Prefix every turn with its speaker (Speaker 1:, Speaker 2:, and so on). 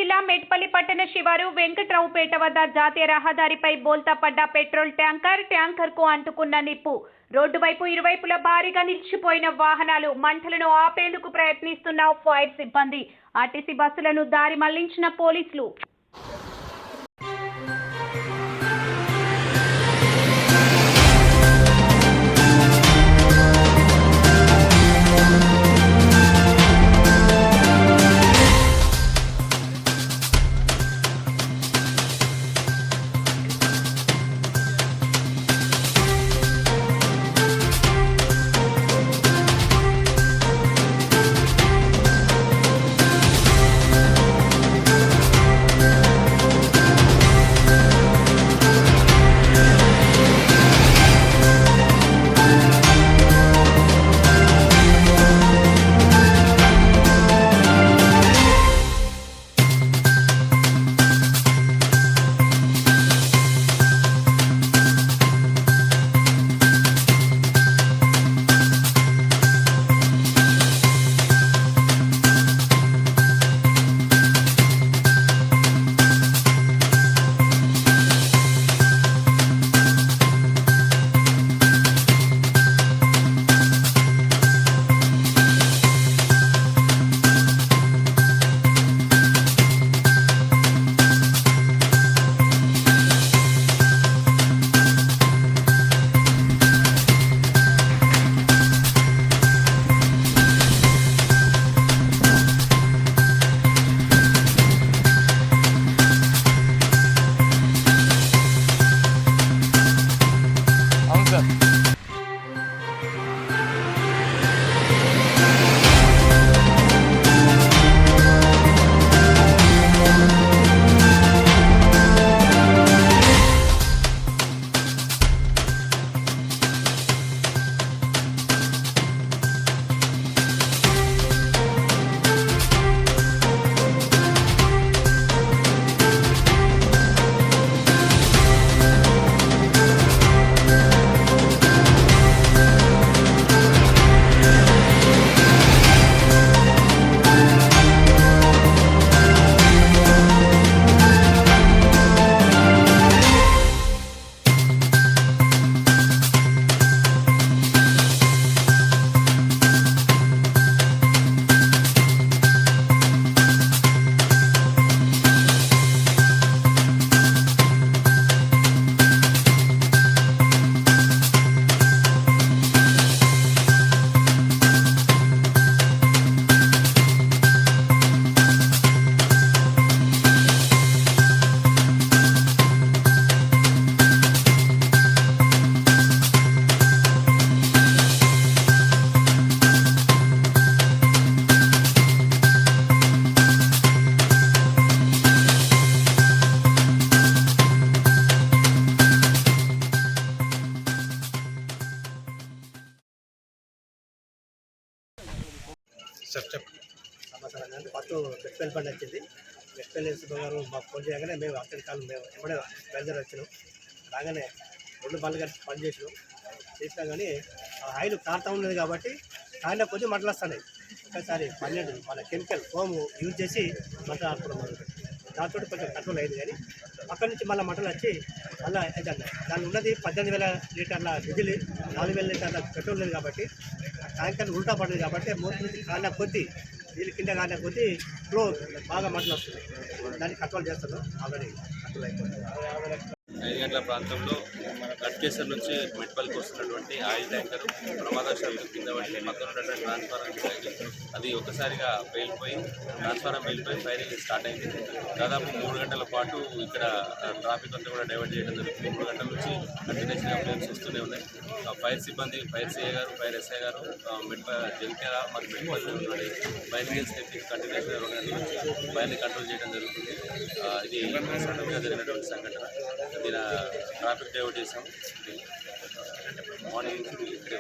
Speaker 1: జిల్లా మేడ్పల్లి పట్టణ శివారు వెంకట్రావుపేట వద్ద జాతీయ రహదారిపై బోల్తా పడ్డ పెట్రోల్ ట్యాంకర్ కు అంటుకున్న నిప్పు. రోడ్డు వైపు ఇరువైపులా భారీగా నిలిచిపోయిన వాహనాలు. మంటలను ఆపేందుకు ప్రయత్నిస్తున్న ఫైర్ సిబ్బంది. ఆర్టీసీ బస్సులను దారి మళ్లించిన పోలీసులు.
Speaker 2: సంవత్సరం పట్టు బెస్ట్పల్లి బండి వచ్చింది. బెస్ట్పల్లి గారు మాకు ఫోన్ చేయగానే మేము అక్కడి కాలం మేము ఎప్పుడే బయలుదేరి వచ్చినాం. రాగానే రెండు బండ్లు కలిసి పని చేసినా కానీ ఆయిల్ కారుతూ ఉన్నది కాబట్టి కాయిన కొద్దిగా మంటలు వస్తున్నాయి. ఒకసారి 12 మన కెమికల్ ఫోమ్ యూజ్ చేసి మంటలు ఆడుకోవడం దాంతో కొంచెం కంట్రోల్ అయింది. కానీ అక్కడి నుంచి మళ్ళీ మంటలు వచ్చి మళ్ళీ ఏదన్నా దాని ఉన్నది 18,000 లీటర్ల డీజిల్, 4,000 లీటర్ల పెట్రోల్ లేదు కాబట్టి ట్యాంకర్ ఉల్టా పడింది కాబట్టి మూడు నుంచి కాలిన కొద్దీ నీళ్ళు కింద కాలిన కొద్దీ ఫ్లో బాగా మంటలు వస్తుంది. దాన్ని కంట్రోల్ చేస్తున్నాం. ఆల్రెడీ కంట్రోల్ అయిపోతుంది.
Speaker 3: 5 గంటల ప్రాంతంలో గట్కేశ్వర్ నుంచి మెట్పల్లికి వస్తున్నటువంటి ఆయిల్ ట్యాంకర్ ప్రమాదశాలకు కింద పడి పక్కన ఉన్నటువంటి ట్రాన్స్ఫారం అది ఒక్కసారిగా పేలిపోయి ట్రాన్స్ఫారం పేలిపోయి ఫైరింగ్ స్టార్ట్ అయింది. దాదాపు 3 గంటల పాటు ఇక్కడ ట్రాఫిక్ అంతా కూడా డైవర్ట్ చేయడం జరుగుతుంది. 3 గంటల నుంచి కంటిన్యూస్ కంప్లైంట్స్ వస్తూనే ఉన్నాయి. ఫైర్ సిబ్బంది, ఫైర్ సిఐ గారు, ఫైర్ ఎస్ఐ గారు, జగిత్యాల మరి Metpally fire engines technique continuous 2 గంటల నుంచి ఫైర్ని కంట్రోల్ చేయడం జరుగుతుంది. ఇది సడన్గా జరిగినటువంటి సంఘటన. ట్రాఫిక్ డైవర్ట్ చేసాము. మార్నింగ్ ఇక్కడే